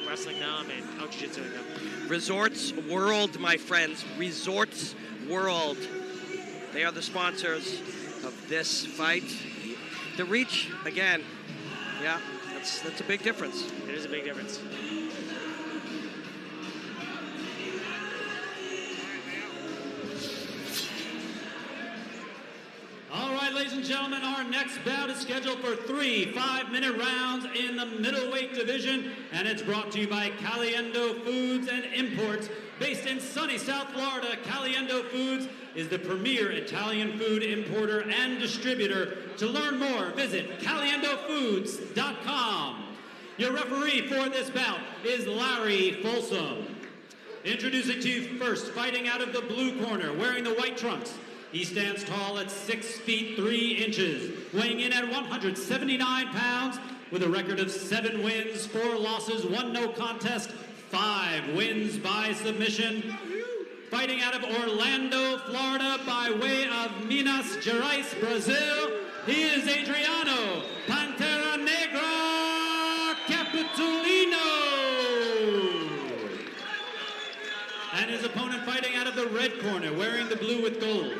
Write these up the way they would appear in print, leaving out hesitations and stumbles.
wrestling them and out jiu-jitsuing them. Resorts World, my friends. Resorts World. They are the sponsors of this fight. The reach, again, yeah, that's a big difference. It is a big difference. All right, ladies and gentlemen, our next bout is scheduled for 3 5-minute rounds in the middleweight division, and it's brought to you by Caliendo Foods and Imports. Based in sunny South Florida, Caliendo Foods is the premier Italian food importer and distributor. To learn more, visit caliendofoods.com. Your referee for this bout is Larry Folsom. Introducing to you first, fighting out of the blue corner, wearing the white trunks. He stands tall at 6 feet 3 inches, weighing in at 179 pounds, with a record of 7 wins, 4 losses, 1 no contest, 5 wins by submission. Fighting out of Orlando, Florida, by way of Minas Gerais, Brazil, he is Adriano, Pantera Negra Capitulino. And his opponent fighting out of the red corner, wearing the blue with gold.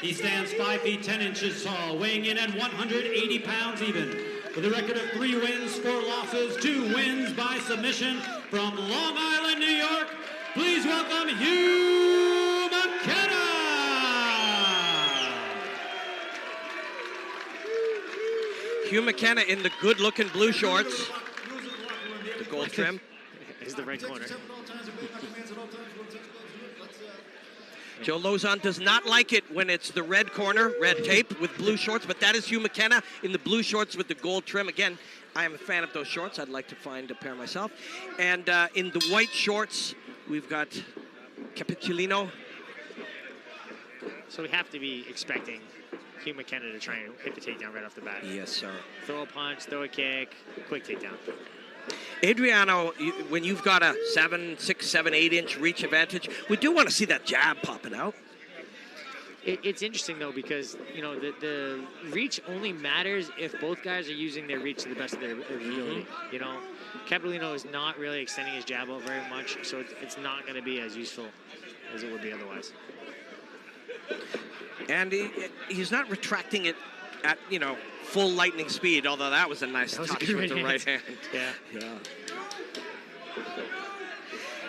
He stands 5 feet 10 inches tall, weighing in at 180 pounds even, with a record of 3 wins, 4 losses, 2 wins by submission. From Long Island, New York, please welcome Hugh McKenna. Hugh McKenna in the good-looking blue shorts, the gold trim. Is the red corner. Joe Lozon does not like it when it's the red corner, red tape with blue shorts, but that is Hugh McKenna in the blue shorts with the gold trim. Again, I am a fan of those shorts. I'd like to find a pair myself. And in the white shorts, we've got Capitulino. So we have to be expecting Hugh McKenna to try and hit the takedown right off the bat. Yes, sir. Throw a punch, throw a kick, quick takedown. Adriano, when you've got a 7, 6, 7, 8-inch reach advantage, we do want to see that jab popping out. It's interesting, though, because, you know, the reach only matters if both guys are using their reach to the best of their ability. You know, Capitulino is not really extending his jab out very much, so it's not going to be as useful as it would be otherwise. And he's not retracting it at, you know, full lightning speed, although that was a nice touch with the right hand. Yeah.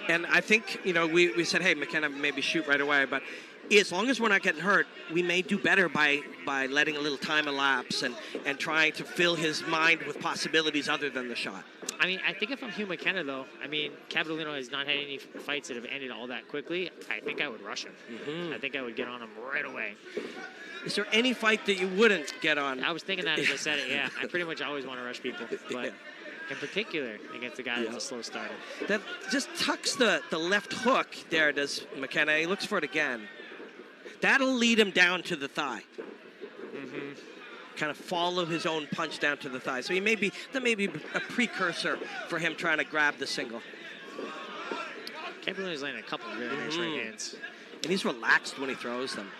And I think, you know, we said, hey, McKenna, maybe shoot right away, but as long as we're not getting hurt, we may do better by letting a little time elapse and trying to fill his mind with possibilities other than the shot. I mean, I think if I'm Hugh McKenna, though, I mean, Capitulino has not had any fights that have ended all that quickly. I think I would rush him. I think I would get on him right away. Is there any fight that you wouldn't get on? I was thinking that as I said it, yeah. I pretty much always want to rush people, but in particular against a guy that's a slow starter. That just tucks the left hook there, does McKenna. He looks for it again. That'll lead him down to the thigh. Kind of follow his own punch down to the thigh. So that may be a precursor for him trying to grab the single. Capitulino's landing a couple of really nice right hands. And he's relaxed when he throws them.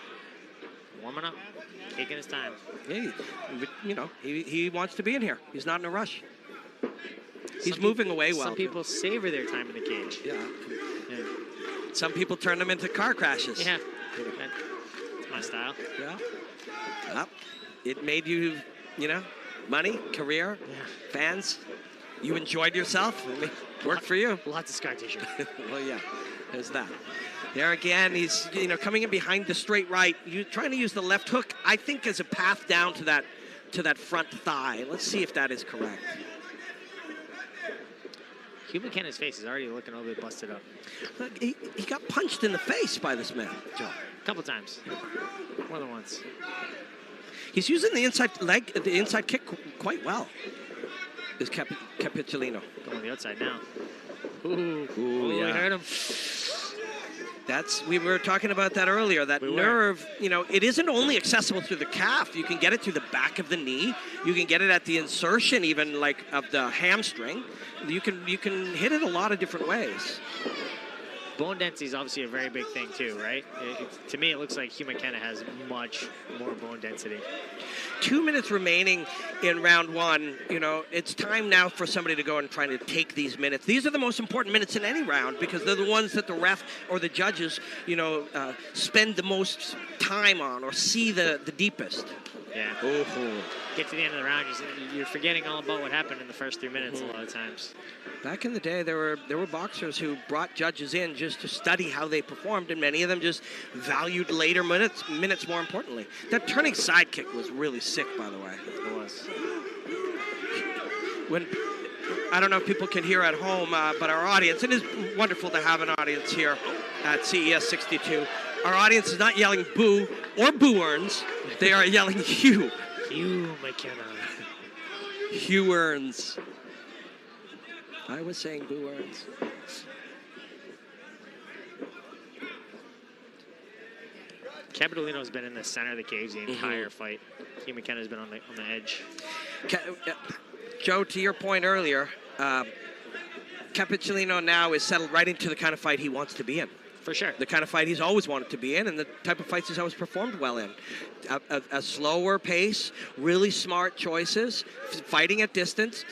Warming up, taking his time. Yeah, you know, he wants to be in here. He's not in a rush. He's moving away well. Some people savor their time in the cage. Yeah. Some people turn them into car crashes. Yeah. That's my style. Yeah. It made you, you know, money, career, fans. You enjoyed yourself. I mean, worked for you. Lots of scar tissue. Well, yeah, there's that. There again, he's, you know, coming in behind the straight right. You trying to use the left hook, I think, as a path down to that front thigh. Let's see if that is correct. Hugh McKenna's face is already looking a little bit busted up. Look, he got punched in the face by this man, Joe. A couple times. More than once. He's using the inside leg, the inside kick quite well. Is Capitulino. Going on the outside now. Ooh, yeah. We heard him. We were talking about that earlier, that nerve, you know, it isn't only accessible through the calf. You can get it through the back of the knee. You can get it at the insertion even, like, of the hamstring. You can hit it a lot of different ways. bone density is obviously a very big thing too, right? To me, it looks like Hugh McKenna has much more bone density. 2 minutes remaining in round one. You know, it's time now for somebody to go and try to take these minutes. These are the most important minutes in any round because they're the ones that the ref or the judges, you know, spend the most time on or see the deepest. Yeah. Get to the end of the round, you're forgetting all about what happened in the first 3 minutes a lot of times. Back in the day, there were boxers who brought judges in just to study how they performed, and many of them just valued later minutes more importantly. That turning side kick was really sick, by the way. It was. I don't know if people can hear at home, but our audience, it is wonderful to have an audience here at CES 62. Our audience is not yelling boo or boo-earns. They are yelling Hugh. Hugh McKenna. Hugh earns. I was saying boo earns. Capitulino's been in the center of the cage the entire fight. Hugh McKenna's been on the edge. Joe, to your point earlier, Capitulino now is settled right into the kind of fight he wants to be in. For sure. The kind of fight he's always wanted to be in and the type of fights he's always performed well in. A slower pace, really smart choices, fighting at distance,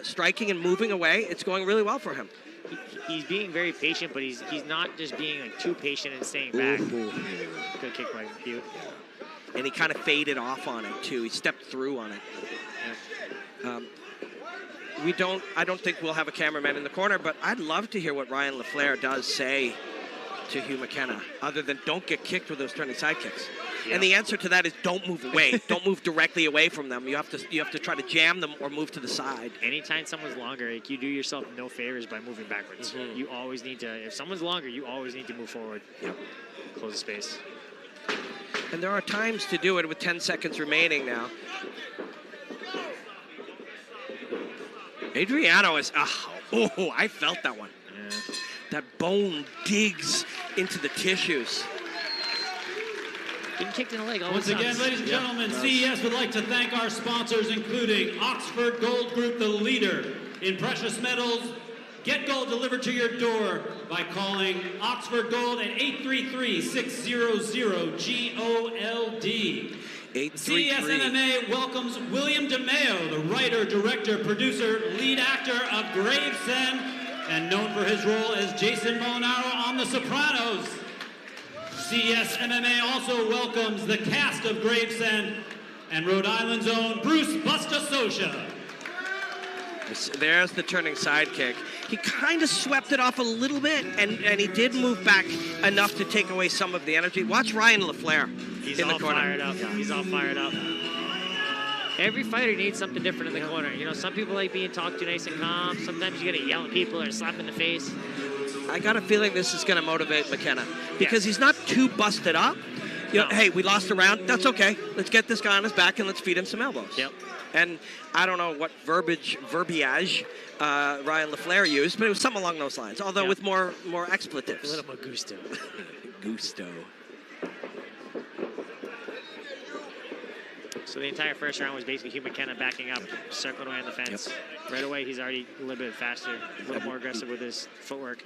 striking and moving away. It's going really well for him. He's being very patient, but he's not just being like too patient and staying back. Good kick by Hugh. And he kind of faded off on it too. He stepped through on it. Yeah. I don't think we'll have a cameraman in the corner, but I'd love to hear what Ryan LaFleur does say to Hugh McKenna, other than don't get kicked with those turning side kicks. Yeah. And the answer to that is don't move away. Don't move directly away from them. You have to try to jam them or move to the side. Anytime someone's longer, like, you do yourself no favors by moving backwards. You always need to, if someone's longer, you always need to move forward. Yep. Close the space. And there are times to do it with 10 seconds remaining now. Adriano is, I felt that one. Yeah. That bone digs into the tissues. Getting kicked in the leg. Once again, ladies and gentlemen, CES would like to thank our sponsors, including Oxford Gold Group, the leader in precious metals. Get gold delivered to your door by calling Oxford Gold at 833-600-GOLD. CES MMA welcomes William DeMeo, the writer, director, producer, lead actor of Gravesend, and known for his role as Jason Molinaro on The Sopranos. CES MMA also welcomes the cast of Gravesend and Rhode Island's own Bruce Busta Sosha. There's the turning side kick. He kind of swept it off a little bit, and he did move back enough to take away some of the energy. Watch Ryan LaFleur. He's all fired up. He's all fired up. Every fighter needs something different in the corner. You know, some people like being talked to nice and calm. Sometimes you got to yell at people or slap in the face. I got a feeling this is going to motivate McKenna because he's not too busted up. You know, hey, we lost a round. That's okay. Let's get this guy on his back and let's feed him some elbows. Yep. And I don't know what verbiage Ryan LaFleur used, but it was something along those lines, although with more expletives. A little more gusto. Gusto. So the entire first round was basically Hugh McKenna backing up, circling away on the fence. Yep. Right away, he's already a little bit faster, a little more aggressive with his footwork.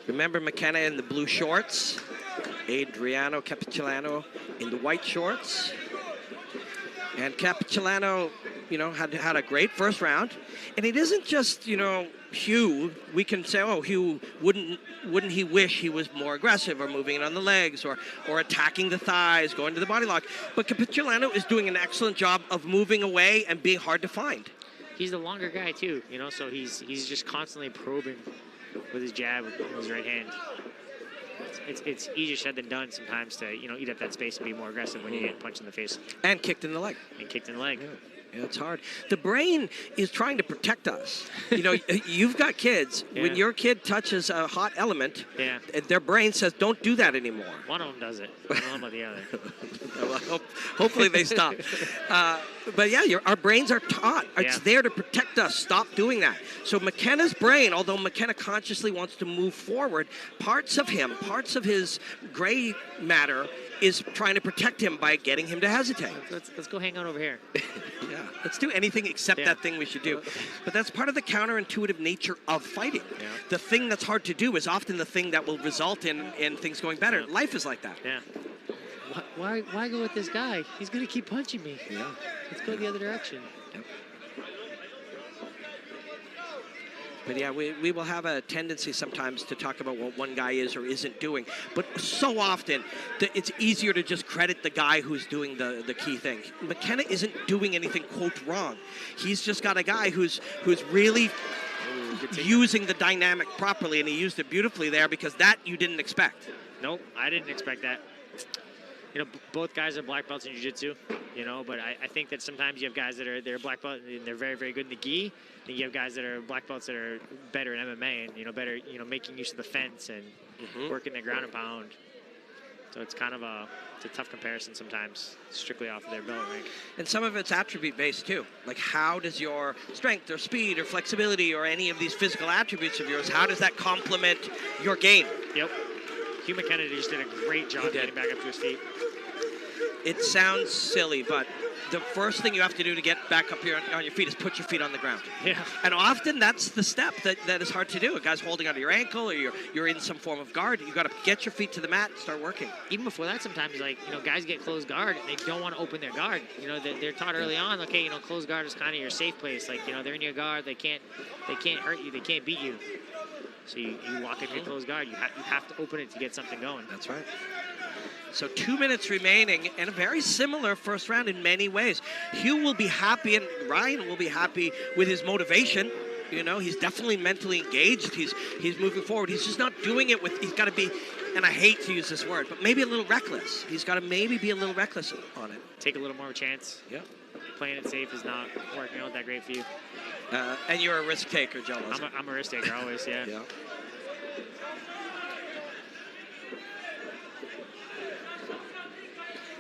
Remember McKenna in the blue shorts, Adriano Capitulino in the white shorts. And Capitulino, you know, had a great first round. And it isn't just, you know, Hugh. We can say, oh, Hugh, wouldn't he wish he was more aggressive or moving it on the legs or attacking the thighs, going to the body lock. But Capitulino is doing an excellent job of moving away and being hard to find. He's the longer guy too, you know, so he's just constantly probing with his jab with his right hand. It's easier said than done sometimes to, you know, eat up that space and be more aggressive when you get punched in the face. And kicked in the leg. And kicked in the leg. Yeah, it's hard. The brain is trying to protect us. You know, you've got kids. Yeah. When your kid touches a hot element, their brain says, don't do that anymore. One of them does it. I don't know about the other. Well, hopefully they stop. But yeah, our brains are taught. It's there to protect us. Stop doing that. So McKenna's brain, although McKenna consciously wants to move forward, parts of his gray matter is trying to protect him by getting him to hesitate. Let's go hang out over here. Yeah, let's do anything except that thing we should do. But that's part of the counterintuitive nature of fighting. Yeah. The thing that's hard to do is often the thing that will result in things going better. Yeah. Life is like that. Yeah. Why go with this guy? He's going to keep punching me. Yeah. Let's go the other direction. Yep. But yeah, we will have a tendency sometimes to talk about what one guy is or isn't doing. But so often, it's easier to just credit the guy who's doing the key thing. McKenna isn't doing anything, quote, wrong. He's just got a guy who's really using the dynamic properly, and he used it beautifully there because that you didn't expect. Nope, I didn't expect that. You know, both guys are black belts in jiu-jitsu, you know, but I think that sometimes you have guys that are black belt and they're very, very good in the gi. Then you have guys that are black belts that are better in MMA and, you know, better, you know, making use of the fence and working the ground and pound. So it's kind of it's a tough comparison sometimes, strictly off of their belt rank. And some of it's attribute-based, too. Like, how does your strength or speed or flexibility or any of these physical attributes of yours, how does that complement your game? Yep. Hugh McKenna just did a great job getting back up to his feet. It sounds silly, but the first thing you have to do to get back up here on your feet is put your feet on the ground. Yeah. And often that's the step that is hard to do. A guy's holding onto your ankle or you're in some form of guard. You've got to get your feet to the mat and start working. Even before that, sometimes, like, you know, guys get closed guard and they don't want to open their guard. You know, they're taught early on, okay, you know, closed guard is kind of your safe place. Like, you know, they're in your guard. They can't hurt you. They can't beat you. So you lock in your closed guard. You have to open it to get something going. That's right. So 2 minutes remaining, and a very similar first round in many ways. Hugh will be happy, and Ryan will be happy with his motivation. You know, he's definitely mentally engaged. He's moving forward. He's just not doing it with, he's got to be, and I hate to use this word, but maybe a little reckless. He's got to maybe be a little reckless on it. Take a little more of a chance. Yeah. Playing it safe is not working out that great for you. And you're a risk taker, Joe. I'm a risk taker always, yeah. Yeah.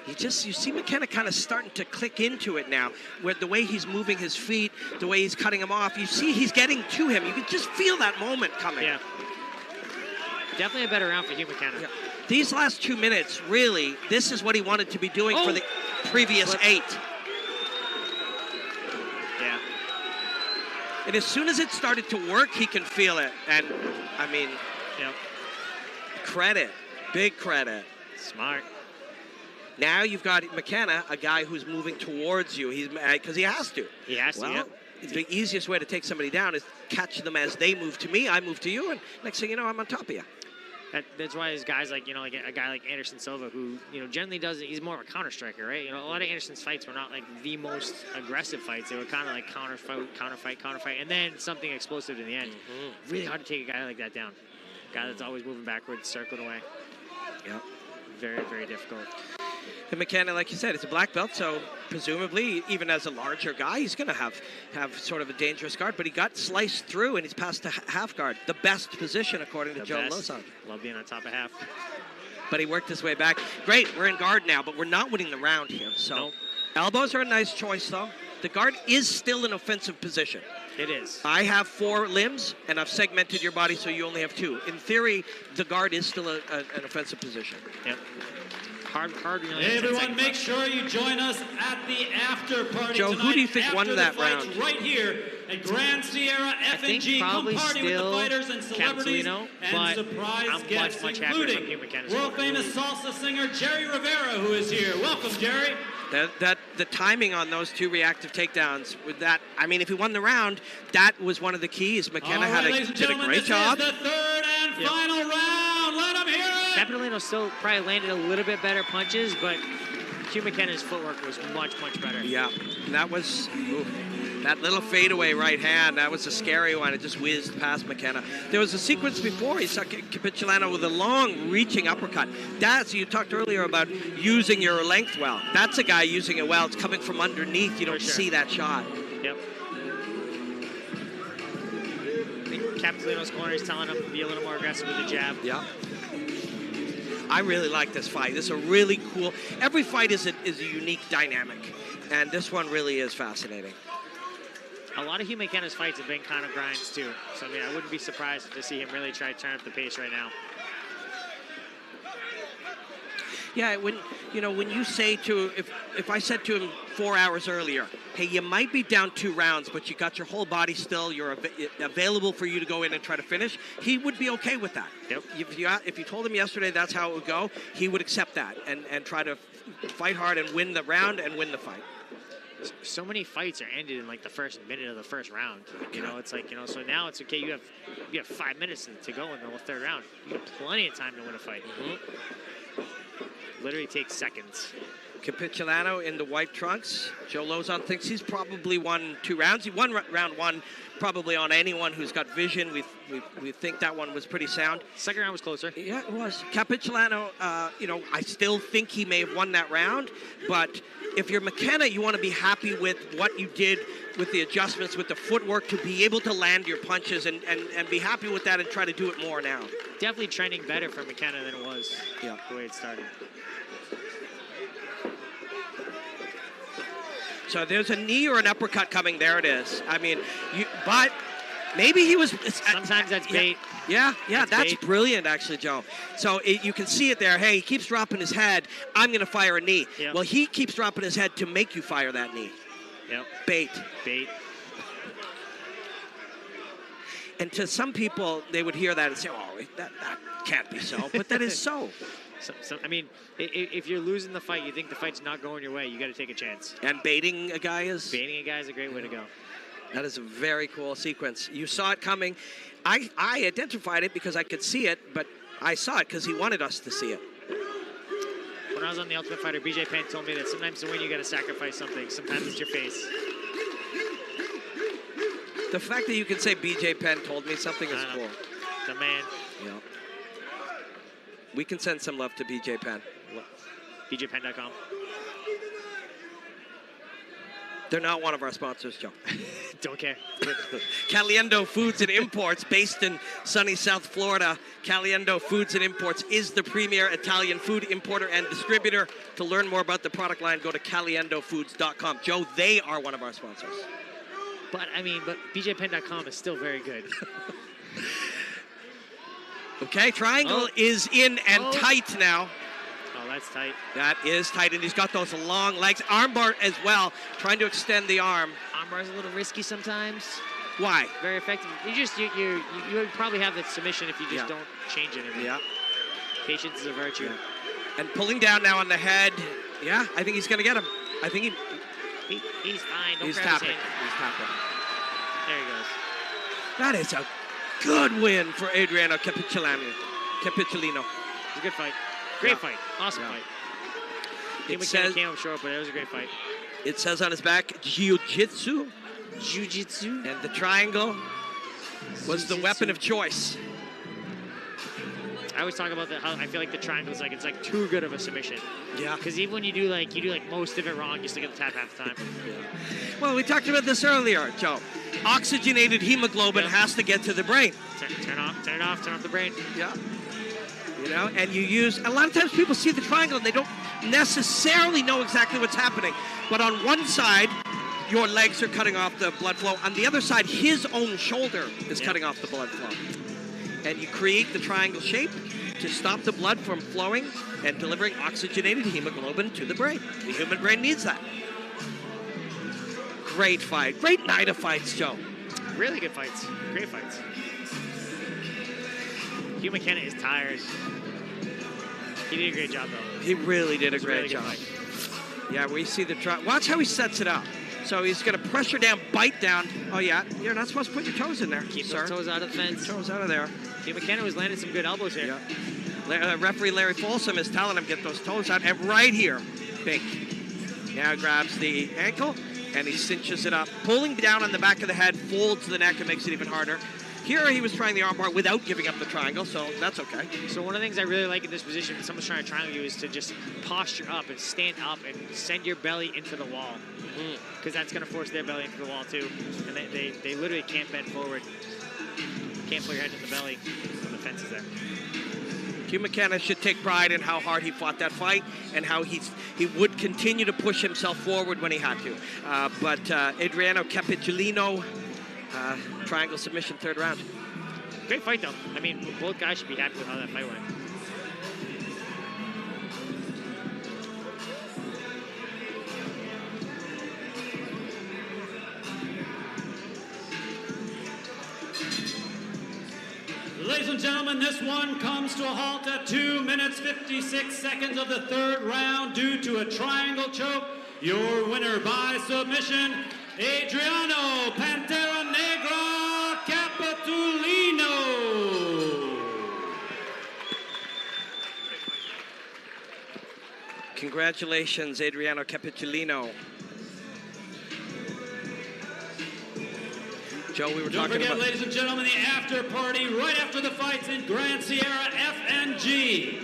You see McKenna kind of starting to click into it now, with the way he's moving his feet, the way he's cutting him off. You see he's getting to him. You can just feel that moment coming. Yeah. Definitely a better round for Hugh McKenna. Yeah. These last 2 minutes, really, this is what he wanted to be doing for the previous 8. Yeah. And as soon as it started to work, he can feel it. And, I mean, credit, big credit. Smart. Now you've got McKenna, a guy who's moving towards you. Because he has to. He has to, yeah. The easiest way to take somebody down is catch them as they move to me, I move to you, and next thing you know, I'm on top of you. That's why there's guys like, you know, like a guy like Anderson Silva who, you know, generally he's more of a counter striker, right? You know, a lot of Anderson's fights were not like the most aggressive fights. They were kind of like counter fight, and then something explosive in the end. Really hard to take a guy like that down. A guy that's always moving backwards, circling away. Yep. Very, very difficult. And McKenna, like you said, it's a black belt, so presumably, even as a larger guy, he's going to have sort of a dangerous guard. But he got sliced through, and he's passed to half guard. The best position, according to Joe Lozon. Love being on top of half. But he worked his way back. Great, we're in guard now, but we're not winning the round here. So elbows are a nice choice, though. The guard is still an offensive position. It is. I have 4 limbs, and I've segmented your body so you only have 2. In theory, the guard is still an offensive position. Yep. Hard. Hey, everyone, make sure you join us at the after party Joe, tonight. Who do you think won that round? Right here at Grand Sierra F&G. Come party with the fighters and celebrities and surprise guests, including world-famous salsa singer Jerry Rivera, who is here. Welcome, Jerry. The timing on those 2 reactive takedowns, with that, I mean, if he won the round, that was one of the keys. McKenna did a great job. This is the third and final round. Let them hear it. Capitulino still probably landed a little bit better punches, but Hugh McKenna's footwork was much, much better. Yeah, and that was that little fadeaway right hand. That was a scary one. It just whizzed past McKenna. There was a sequence before he saw Capitulino with a long, reaching uppercut. You talked earlier about using your length well. That's a guy using it well. It's coming from underneath. You don't see that shot. Yep. I think Capitulino's corner is telling him to be a little more aggressive with the jab. Yeah. I really like this fight. This is a really cool. Every fight is a unique dynamic, and this one really is fascinating. A lot of Hugh McKenna's fights have been kind of grinds too. So I mean, I wouldn't be surprised to see him really try to turn up the pace right now. Yeah, when you say to, if I said to him 4 hours earlier, hey, you might be down 2 rounds, but you got your whole body still, you're available for you to go in and try to finish, he would be okay with that. Yep. If you told him yesterday that's how it would go, he would accept that and try to fight hard and win the round and win the fight. So many fights are ended in like the first minute of the first round. You know, it's like, so now it's okay. You have 5 minutes to go in the third round. You have plenty of time to win a fight. Literally takes seconds. Capitulino in the white trunks. Joe Lozon thinks he's probably won 2 rounds. He won round 1 probably on anyone who's got vision. We think that one was pretty sound. Second round was closer. Yeah, it was. Capitulino, I still think he may have won that round, but if you're McKenna, you want to be happy with what you did with the adjustments, with the footwork, to be able to land your punches and be happy with that and try to do it more now. Definitely trending better for McKenna than it was the way it started. So there's a knee or an uppercut coming. There it is. I mean, but maybe he was... Sometimes that's bait. Yeah, that's brilliant, actually, Joe. So you can see it there. Hey, he keeps dropping his head. I'm going to fire a knee. Yep. Well, he keeps dropping his head to make you fire that knee. Yep. Bait. And to some people, they would hear that and say, oh, that can't be so. But that is so. I mean, if you're losing the fight, you think the fight's not going your way, you got to take a chance. And baiting a guy is... Baiting a guy is a great way to go. That is a very cool sequence. You saw it coming. I identified it because I could see it, but I saw it because he wanted us to see it. When I was on The Ultimate Fighter, BJ Penn told me that sometimes to win, you got to sacrifice something. Sometimes it's your face. The fact that you can say BJ Penn told me something is cool. The man. Yeah. We can send some love to BJ Penn. BJPenn.com. They're not one of our sponsors, Joe. Don't care. Caliendo Foods and Imports, based in sunny South Florida. Caliendo Foods and Imports is the premier Italian food importer and distributor. To learn more about the product line, go to caliendofoods.com. Joe, they are one of our sponsors. But BJPenn.com is still very good. Okay, triangle is in and tight now. Oh, that's tight. That is tight, and he's got those long legs. Armbar as well, trying to extend the arm. Armbar's a little risky sometimes. Why? Very effective. You would probably have the submission if you just don't change anything. Yeah. Patience is a virtue. Yeah. And pulling down now on the head. Yeah, I think he's going to get him. I think he's fine. Don't he's grab tapping. his hand. He's tapping. There he goes. That is a good win for Adriano Capitulino. It's a good fight. Great fight. Awesome fight. It says, came up short, but it was a great fight. It says on his back, Jiu-Jitsu. Jiu-Jitsu. And the triangle was the weapon of choice. I always talk about that. How I feel like the triangle is it's like too good of a submission. Yeah. Because even when you do most of it wrong, you still get the tap half the time. Yeah. Well, we talked about this earlier, Joe. Oxygenated hemoglobin has to get to the brain. Turn off the brain. Yeah. And you use, a lot of times people see the triangle and they don't necessarily know exactly what's happening. But on one side, your legs are cutting off the blood flow. On the other side, his own shoulder is cutting off the blood flow. And you create the triangle shape to stop the blood from flowing and delivering oxygenated hemoglobin to the brain. The human brain needs that. Great fight. Great night of fights, Joe. Really good fights. Great fights. Hugh McKenna is tired. He did a great job, though. He really did a great job. Yeah, we see the watch how he sets it up. So he's going to pressure down, bite down. Oh, yeah. You're not supposed to put your toes in there, Keep those toes out of the fence. Toes out of there. Hugh McKenna was landing some good elbows here. Yeah. Referee Larry Folsom is telling him, get those toes out. And right here, big. Now grabs the ankle, and he cinches it up. Pulling down on the back of the head, folds the neck, and makes it even harder. Here he was trying the armbar without giving up the triangle, so that's okay. So one of the things I really like in this position when someone's trying to triangle you is to just posture up and stand up and send your belly into the wall. Because that's going to force their belly into the wall too. And they literally can't bend forward. Can't pull your head in the belly when the fence is there. Hugh McKenna should take pride in how hard he fought that fight and how he would continue to push himself forward when he had to. But Adriano Capitulino, triangle submission, third round. Great fight, though. I mean, both guys should be happy with how that fight went. ladies and gentlemen, this one comes to a halt at 2 minutes 56 seconds of the third round due to a triangle choke. Your winner by submission, Adriano Pantera Negra Capitulino. Congratulations, Adriano Capitulino. Joe, we were Don't talking forget, about... ladies and gentlemen, the after party right after the fights in Grand Sierra FNG.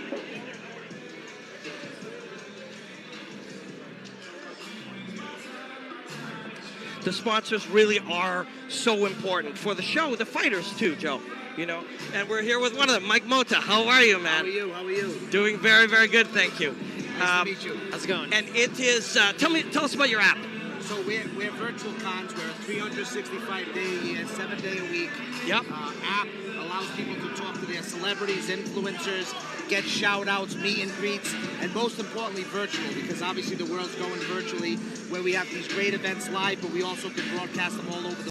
The sponsors really are so important for the show, the fighters too, Joe. You know, and we're here with one of them, Mike Mota. How are you, man? How are you? How are you? Doing very, very good, thank you. Nice to meet you. How's it going? And it is, tell us about your app. So we're virtual cons. We're a 365-day a year, 7-day-a-week app. Allows people to talk to their celebrities, influencers, get shout-outs, meet and greets, and most importantly, virtual, because obviously the world's going virtually, where we have these great events live, but we also can broadcast them all over the